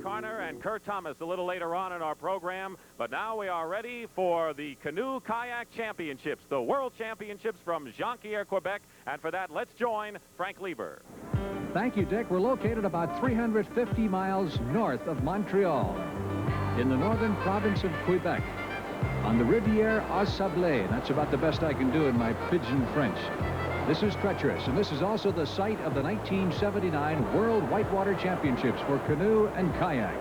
Carner and Kurt Thomas a little later on in our program. But now we are ready for the Canoe Kayak Championships, the World Championships from Jonquiere, Quebec. And for that, let's join Frank Lieber. Thank you, Dick. We're located about 350 miles north of Montreal in the northern province of Quebec on the Rivière au Sablé. That's about the best I can do in my pidgin French. This is treacherous, and this is also the site of the 1979 World Whitewater Championships for canoe and kayak.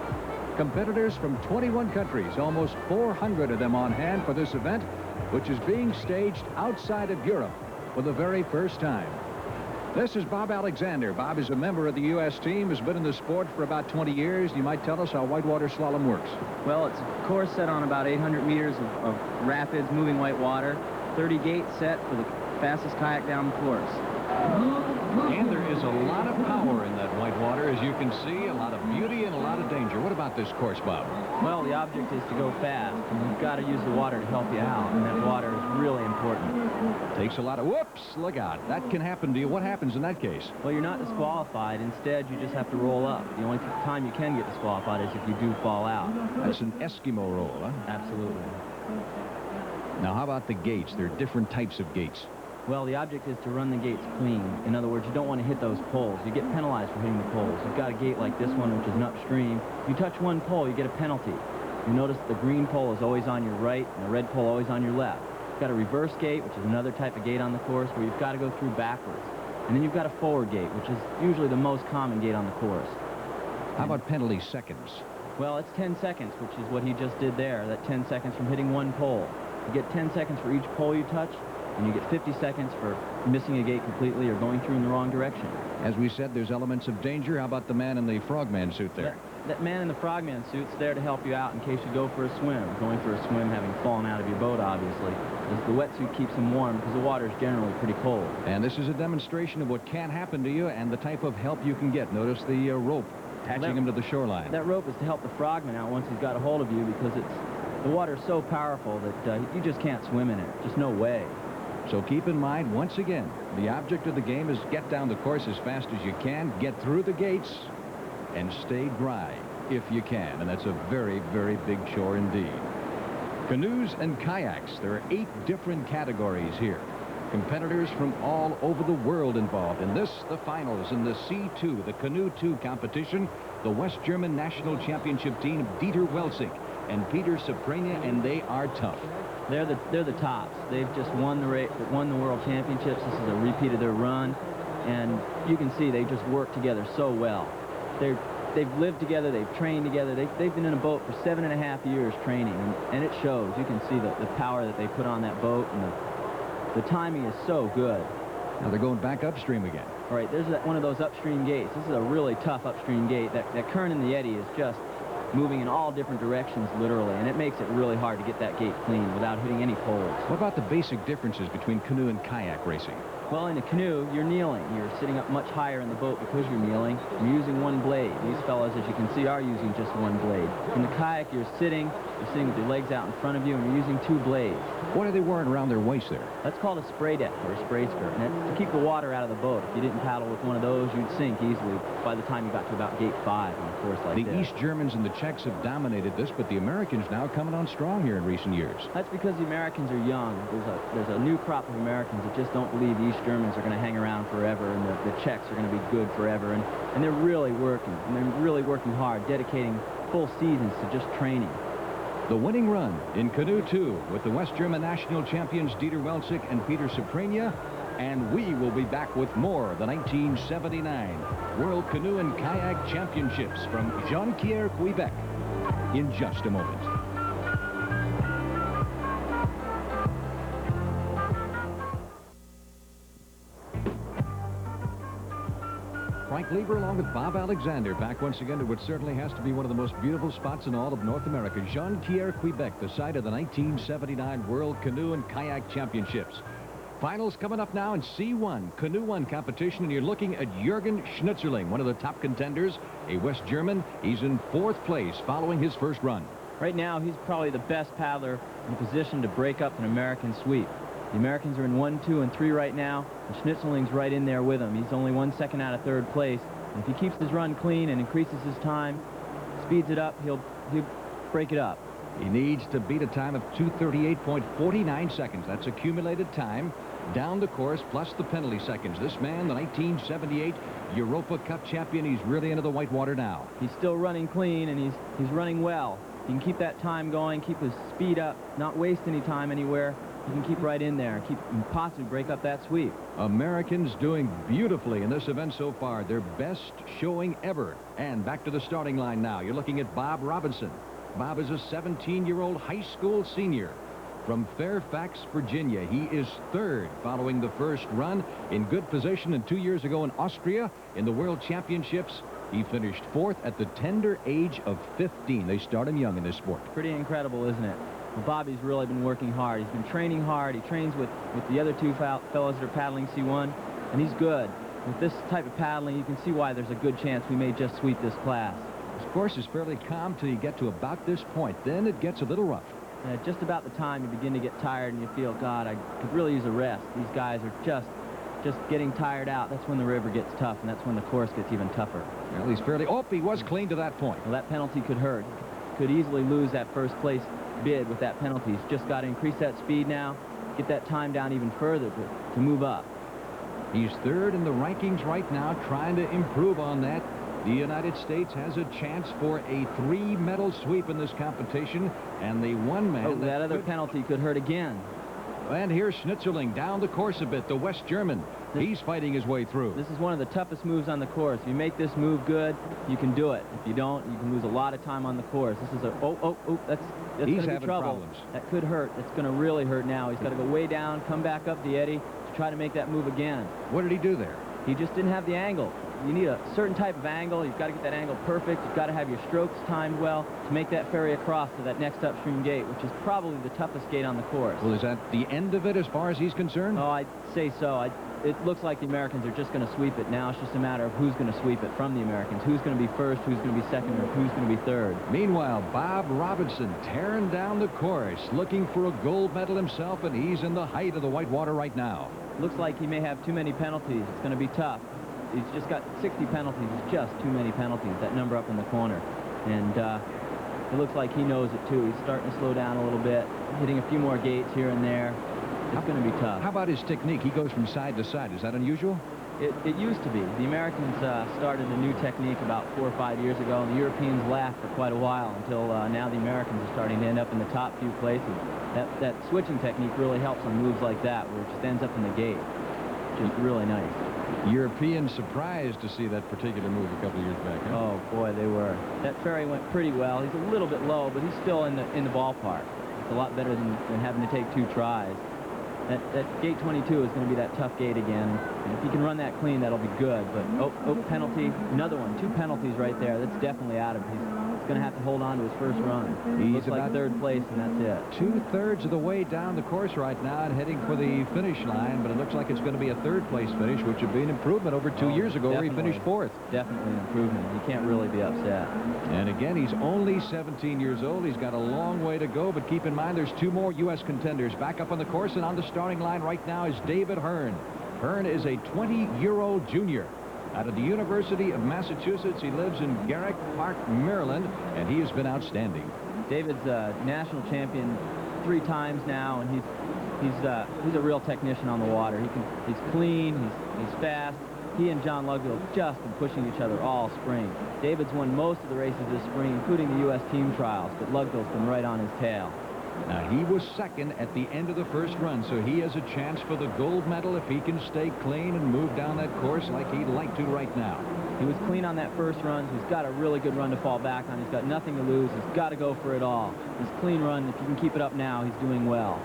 Competitors from 21 countries, almost 400 of them on hand for this event, which is being staged outside of Europe for the very first time. This is Bob Alexander. Bob is a member of the U.S. team, has been in the sport for about 20 years. You might tell us how whitewater slalom works. Well, it's a course set on about 800 meters of rapids, moving whitewater, 30 gates set for the fastest kayak down the course. And there is a lot of power in that whitewater, as you can see, a lot of beauty and a lot of danger. What about this course, Bob? Well, the object is to go fast, and you've got to use the water to help you out, and that water is really important. Takes a lot of, whoops, look out. That can happen to you. What happens in that case? Well, you're not disqualified. Instead, you just have to roll up. The only time you can get disqualified is if you do fall out. That's an Eskimo roll, huh? Absolutely. Now, how about the gates? There are different types of gates. Well, the object is to run the gates clean. In other words, you don't want to hit those poles. You get penalized for hitting the poles. You've got a gate like this one, which is an upstream. You touch one pole, you get a penalty. You notice the green pole is always on your right and the red pole always on your left. You've got a reverse gate, which is another type of gate on the course, where you've got to go through backwards. And then you've got a forward gate, which is usually the most common gate on the course. How about penalty seconds? Well, it's 10 seconds, which is what he just did there, that 10 seconds from hitting one pole. You get 10 seconds for each pole you touch, and you get 50 seconds for missing a gate completely or going through in the wrong direction. As we said, there's elements of danger. How about the man in the frogman suit there? That man in the frogman suit's there to help you out in case you go for a swim. Going for a swim having fallen out of your boat, obviously. The wetsuit keeps him warm because the water is generally pretty cold. And this is a demonstration of what can happen to you and the type of help you can get. Notice the rope attaching him to the shoreline. That rope is to help the frogman out once he's got a hold of you, because the water is so powerful that you just can't swim in it. Just no way. So keep in mind, once again, the object of the game is get down the course as fast as you can, get through the gates, and stay dry if you can. And that's a very, very big chore indeed. Canoes and kayaks. There are 8 different categories here. Competitors from all over the world involved. In this, the finals in the C2, the Canoe 2 competition, the West German national championship team, Dieter Welsing and Peter Soprania, and they are tough. They're the tops. They've just won the World Championships. This is a repeat of their run, and you can see they just work together so well. They've lived together. They've trained together. They've been in a boat for 7.5 years training, and it shows. You can see the power that they put on that boat, and the timing is so good. Now they're going back upstream again. All right, there's one of those upstream gates. This is a really tough upstream gate. That current in the eddy is just moving in all different directions, literally, and it makes it really hard to get that gate clean without hitting any poles. What about the basic differences between canoe and kayak racing? Well, in a canoe, you're kneeling. You're sitting up much higher in the boat because you're kneeling. You're using one blade. These fellows, as you can see, are using just one blade. In the kayak, you're sitting with your legs out in front of you, and you're using 2 blades. What are they wearing around their waist there? That's called a spray deck or a spray skirt, and that's to keep the water out of the boat. If you didn't paddle with one of those, you'd sink easily by the time you got to about gate 5 on a course like this. The East Germans and the Czechs have dominated this, but the Americans now coming on strong here in recent years. That's because the Americans are young. There's a new crop of Americans that just don't believe the East Germans are going to hang around forever, and the Czechs are going to be good forever, and they're really working, and they're really working hard, dedicating full seasons to just training. The winning run in Canoe 2 with the West German national champions Dieter Welsing and Peter Soprania, and we will be back with more of the 1979 World Canoe and Kayak Championships from Jonquiere, Quebec, in just a moment. Frank Lieber along with Bob Alexander back once again to what certainly has to be one of the most beautiful spots in all of North America. Jonquiere, Quebec, the site of the 1979 World Canoe and Kayak Championships. Finals coming up now in C1, Canoe 1 competition, and you're looking at Jürgen Schnitzerling, one of the top contenders, a West German. He's in 4th place following his first run. Right now, he's probably the best paddler in position to break up an American sweep. The Americans are in 1, 2, and 3 right now, and Schnitzerling's right in there with him. He's only 1 second out of 3rd place. And if he keeps his run clean and increases his time, speeds it up, he'll break it up. He needs to beat a time of 2:38.49 seconds. That's accumulated time down the course plus the penalty seconds. This man, the 1978 Europa Cup champion, he's really into the Whitewater now. He's still running clean, and he's running well. He can keep that time going, keep his speed up, not waste any time anywhere. He can keep right in there and possibly break up that sweep. Americans doing beautifully in this event so far. Their best showing ever. And back to the starting line now. You're looking at Bob Robinson. Bob is a 17-year-old high school senior from Fairfax, Virginia. He is third following the first run, in good position. And 2 years ago in Austria in the World Championships, he finished fourth at the tender age of 15. They start him young in this sport. Pretty incredible, isn't it? Well, Bobby's really been working hard. He's been training hard. He trains with the other two fellows that are paddling C1, and he's good. With this type of paddling, you can see why there's a good chance we may just sweep this class. This course is fairly calm till you get to about this point. Then it gets a little rough. Just about the time you begin to get tired and you feel, God, I could really use a rest. These guys are just getting tired out. That's when the river gets tough, and that's when the course gets even tougher. Well, he's fairly... Oh, he was clean to that point. Well, that penalty could hurt. Could easily lose that first place bid with that penalty. He's just got to increase that speed now, get that time down even further to move up. He's third in the rankings right now, trying to improve on that. The United States has a chance for a 3-medal sweep in this competition, and the one man... Oh, that other penalty could hurt again. And here's Schnitzerling down the course a bit, the West German. He's fighting his way through. This is one of the toughest moves on the course. If you make this move good, you can do it. If you don't, you can lose a lot of time on the course. This is a... that's He's gonna having be trouble. problems. That could hurt. It's going to really hurt now. He's got to go way down, come back up the eddy to try to make that move again. What did he do there? He just didn't have the angle. You need a certain type of angle. You've got to get that angle perfect. You've got to have your strokes timed well to make that ferry across to that next upstream gate, which is probably the toughest gate on the course. Well, is that the end of it as far as he's concerned? Oh, I'd say so. It looks like the Americans are just going to sweep it now. It's just a matter of who's going to sweep it from the Americans. Who's going to be first, who's going to be second, or who's going to be third. Meanwhile, Bob Robinson tearing down the course, looking for a gold medal himself, and he's in the height of the Whitewater right now. Looks like he may have too many penalties. It's going to be tough. He's just got 60 penalties. It's just too many penalties, that number up in the corner. And it looks like he knows it, too. He's starting to slow down a little bit, hitting a few more gates here and there. It's going to be tough. How about his technique? He goes from side to side. Is that unusual? It used to be. The Americans started a new technique about 4 or 5 years ago, and the Europeans laughed for quite a while until now the Americans are starting to end up in the top few places. That switching technique really helps on moves like that, where it just ends up in the gate. Just really nice. Europeans surprised to see that particular move a couple of years back. Huh? Oh, boy, they were. That ferry went pretty well. He's a little bit low, but he's still in the ballpark. It's a lot better than having to take 2 tries. That gate 22 is going to be that tough gate again. And if he can run that clean, that'll be good. But, penalty. Another one. 2 penalties right there. That's definitely out of him. He's going to have to hold on to his first run. He's looks like third place, and that's it. 2/3 of the way down the course right now and heading for the finish line, but it looks like it's going to be a 3rd place finish, which would be an improvement over 2 years ago where he finished 4th. Definitely an improvement. You can't really be upset. And again, he's only 17 years old. He's got a long way to go, but keep in mind there's 2 more U.S. contenders back up on the course, and on the starting line right now is David Hearn. Hearn is a 20-year-old junior out of the University of Massachusetts. He lives in Garrick Park, Maryland, and he has been outstanding. David's a national champion 3 times now, and he's a real technician on the water. He's clean, he's fast. He and John Lugville have just been pushing each other all spring. David's won most of the races this spring, including the U.S. team trials, but Lugville's been right on his tail. Now, he was second at the end of the first run, so he has a chance for the gold medal if he can stay clean and move down that course like he'd like to right now. He was clean on that first run, so he's got a really good run to fall back on. He's got nothing to lose. He's got to go for it all. His clean run, if you can keep it up now, he's doing well.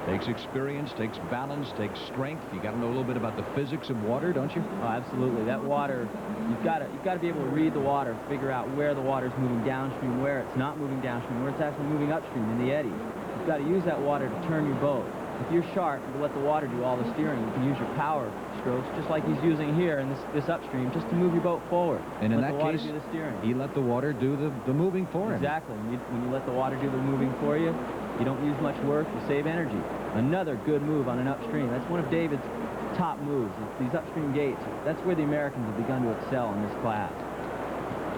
Takes experience, takes balance, takes strength. You got to know a little bit about the physics of water, don't you? Oh, absolutely. That water, you've got to be able to read the water, figure out where the water's moving downstream, where it's not moving downstream, where it's actually moving upstream in the eddy. You've got to use that water to turn your boat. If you're sharp, you let the water do all the steering. You can use your power strokes, just like he's using here in this upstream, just to move your boat forward. And in that case, do the steering. He let the water do the moving for him. Exactly. When you let the water do the moving for you, you don't use much work, you save energy. Another good move on an upstream. That's one of David's top moves, these upstream gates. That's where the Americans have begun to excel in this class.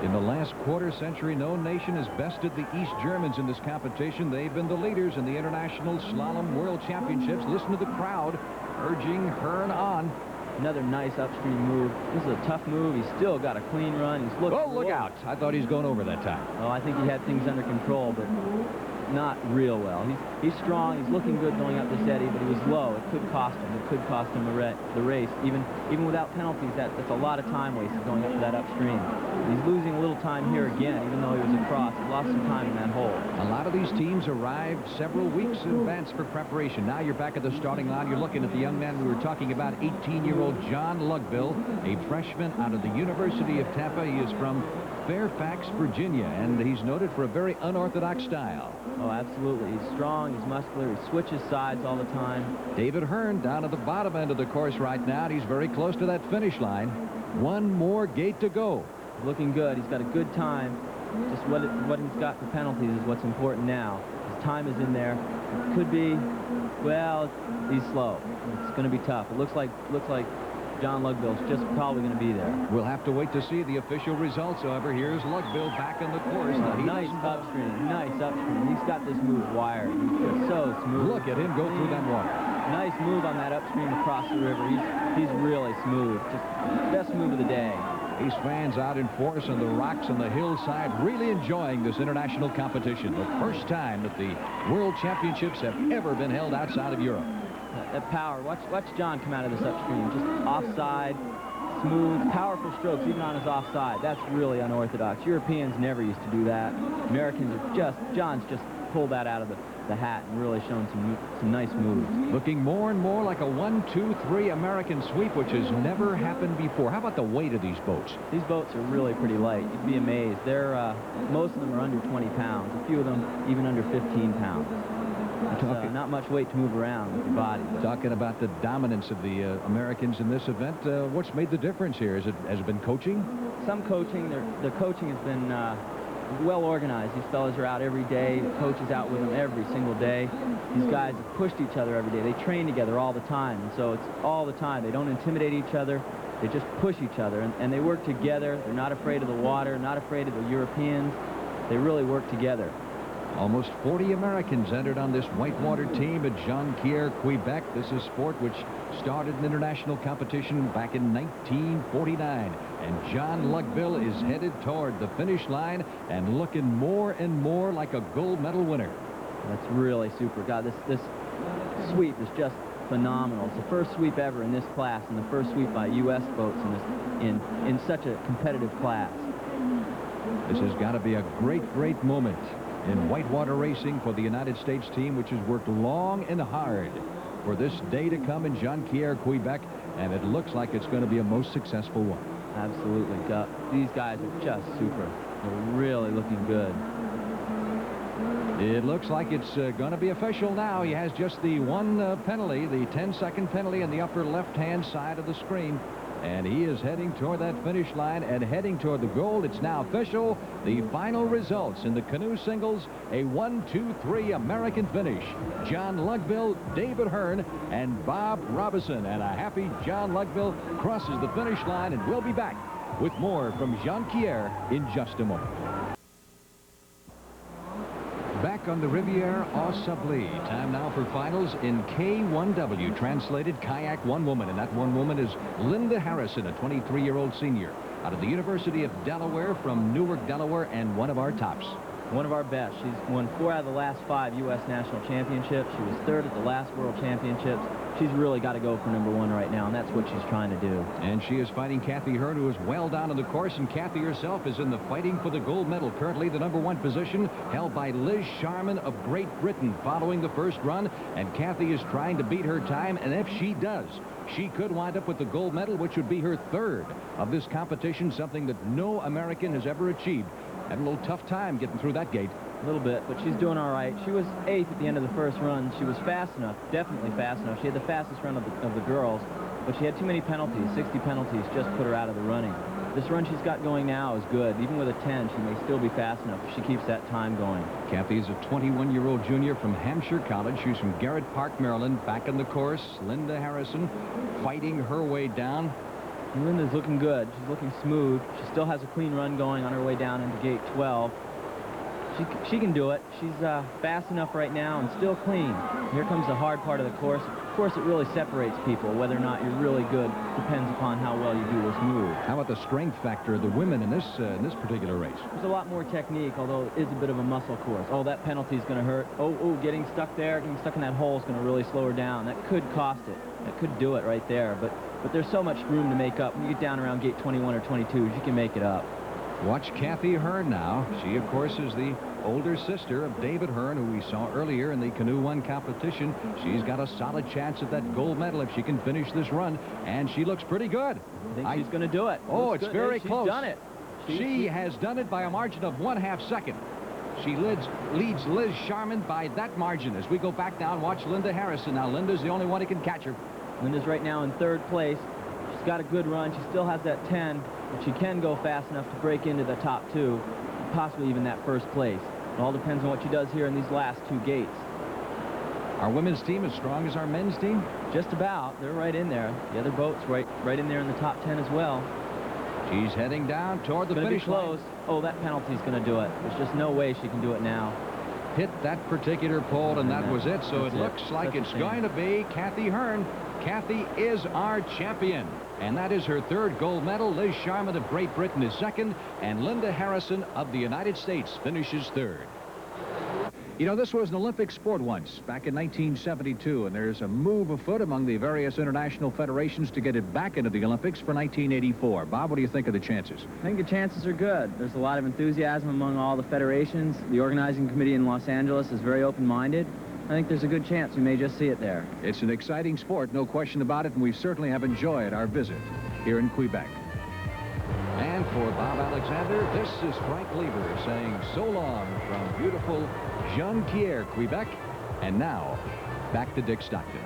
In the last quarter century, no nation has bested the East Germans in this competition. They've been the leaders in the International Slalom World Championships. Listen to the crowd urging Hearn on. Another nice upstream move. This is a tough move. He's still got a clean run. He's looking. Oh, look out. I thought he was going over that time. Well, I think he had things under control, but not real well. He's strong. He's looking good going up this eddy, but he was low. It could cost him. It could cost him the race. Even without penalties, that's a lot of time wasted going up to that upstream. He's losing a little time here again, even though he was across. He lost some time in that hole. A lot of these teams arrived several weeks in advance for preparation. Now you're back at the starting line. You're looking at the young man we were talking about, 18-year-old John Lugbill, a freshman out of the University of Tampa. He is from Fairfax, Virginia, and he's noted for a very unorthodox style. Oh, absolutely. He's strong, he's muscular, he switches sides all the time. David Hearn down at the bottom end of the course right now, and he's very close to that finish line. One more gate to go. He's looking good. He's got a good time. Just what he's got for penalties is what's important now. His time is in there. It could be, well, he's slow. It's going to be tough. It looks like John Lugbill's just probably going to be there. We'll have to wait to see the official results, however. Here's Lugbill back in the course. Now, nice upstream. Nice upstream. He's got this move wired. He's just so smooth. Look at him go through that water. Nice move on that upstream across the river. He's really smooth. Just best move of the day. These fans out in force on the rocks on the hillside really enjoying this international competition. The first time that the World Championships have ever been held outside of Europe. That power. Watch John come out of this upstream. Just offside, smooth, powerful strokes even on his offside. That's really unorthodox. Europeans never used to do that. Americans are John's just pulled that out of the hat and really shown some nice moves. Looking more and more like a 1-2-3 American sweep, which has never happened before. How about the weight of these boats? These boats are really pretty light. You'd be amazed. They're most of them are under 20 pounds. A few of them even under 15 pounds. Not much weight to move around with your body. Talking about the dominance of the Americans in this event, what's made the difference here? Has it been coaching? Some coaching. The coaching has been well organized. These fellas are out every day. The coach is out with them every single day. These guys have pushed each other every day. They train together all the time, and so it's all the time. They don't intimidate each other. They just push each other, and they work together. They're not afraid of the water, not afraid of the Europeans. They really work together. Almost 40 Americans entered on this Whitewater team at Jonquiere, Quebec. This is sport which started an international competition back in 1949. And John Lugbill is headed toward the finish line and looking more and more like a gold medal winner. That's really super. God, this sweep is just phenomenal. It's the first sweep ever in this class and the first sweep by U.S. boats in such a competitive class. This has got to be a great moment in whitewater racing for the United States team, which has worked long and hard for this day to come in Jonquiere, Quebec, and it looks like it's going to be a most successful one. Absolutely. These guys are just super. They're really looking good. It looks like it's going to be official now. He has just the one penalty, the 10-second penalty in the upper left-hand side of the screen. And he is heading toward that finish line and heading toward the gold. It's now official. The final results in the canoe singles, a 1-2-3 American finish. John Lugbill, David Hearn, and Bob Robison. And a happy John Lugbill crosses the finish line, and we'll be back with more from Jonquiere in just a moment. Back on the Riviere au Sablé. Time now for finals in K1W, translated kayak one woman. And that one woman is Linda Harrison, a 23-year-old senior out of the University of Delaware from Newark, Delaware, and one of our tops. One of our best. She's won 4 out of the last 5 U.S. national championships. She was 3rd at the last World Championships. She's really got to go for #1 right now, and that's what she's trying to do. And she is fighting Kathy Hearn, who is well down on the course, and Kathy herself is in the fighting for the gold medal. Currently the #1 position held by Liz Sharman of Great Britain following the first run, and Kathy is trying to beat her time, and if she does, she could wind up with the gold medal, which would be her 3rd of this competition, something that no American has ever achieved. Had a little tough time getting through that gate. A little bit, but she's doing all right. She was 8th at the end of the first run. She was fast enough, definitely fast enough. She had the fastest run of the girls, but she had too many penalties. 60 penalties just put her out of the running. This run she's got going now is good. Even with a 10, she may still be fast enough if she keeps that time going. Kathy is a 21-year-old junior from Hampshire College. She's from Garrett Park, Maryland. Back in the course, Linda Harrison fighting her way down. Linda's looking good. She's looking smooth. She still has a clean run going on her way down into gate 12. She can do it. She's fast enough right now and still clean. Here comes the hard part of the course. Of course, it really separates people. Whether or not you're really good depends upon how well you do this move. How about the strength factor of the women in this particular race? There's a lot more technique, although it is a bit of a muscle course. Oh, that penalty is going to hurt. Oh, getting stuck there, getting stuck in that hole is going to really slow her down. That could cost it. That could do it right there. But there's so much room to make up. When you get down around gate 21 or 22, you can make it up. Watch Kathy Hearn now. She, of course, is the older sister of David Hearn, who we saw earlier in the Canoe 1 competition. She's got a solid chance at that gold medal if she can finish this run, and she looks pretty good. I think she's going to do it. Oh, it's very close. She's done it. She has done it by a margin of 1/2 second. She leads Liz Sharman by that margin. As we go back now and watch Linda Harrison. Now, Linda's the only one who can catch her. Linda's right now in 3rd place. She's got a good run. She still has that 10, but she can go fast enough to break into the top 2, possibly even that 1st place. It all depends on what she does here in these last 2 gates. Our women's team as strong as our men's team? Just about. They're right in there. The other boat's right in there in the top 10 as well. She's heading down toward the finish line. Oh, that penalty's going to do it. There's just no way she can do it now. Hit that particular pole, and that was it. So it looks like it's going to be Kathy Hearn. Kathy is our champion. And that is her 3rd gold medal. Liz Sharman of Great Britain is 2nd, and Linda Harrison of the United States finishes 3rd. You know, this was an Olympic sport once, back in 1972, and there's a move afoot among the various international federations to get it back into the Olympics for 1984. Bob, what do you think of the chances? I think the chances are good. There's a lot of enthusiasm among all the federations. The organizing committee in Los Angeles is very open-minded. I think there's a good chance we may just see it there. It's an exciting sport, no question about it, and we certainly have enjoyed our visit here in Quebec. And for Bob Alexander, this is Frank Lieber saying so long from beautiful Jonquiere, Quebec. And now, back to Dick Stockton.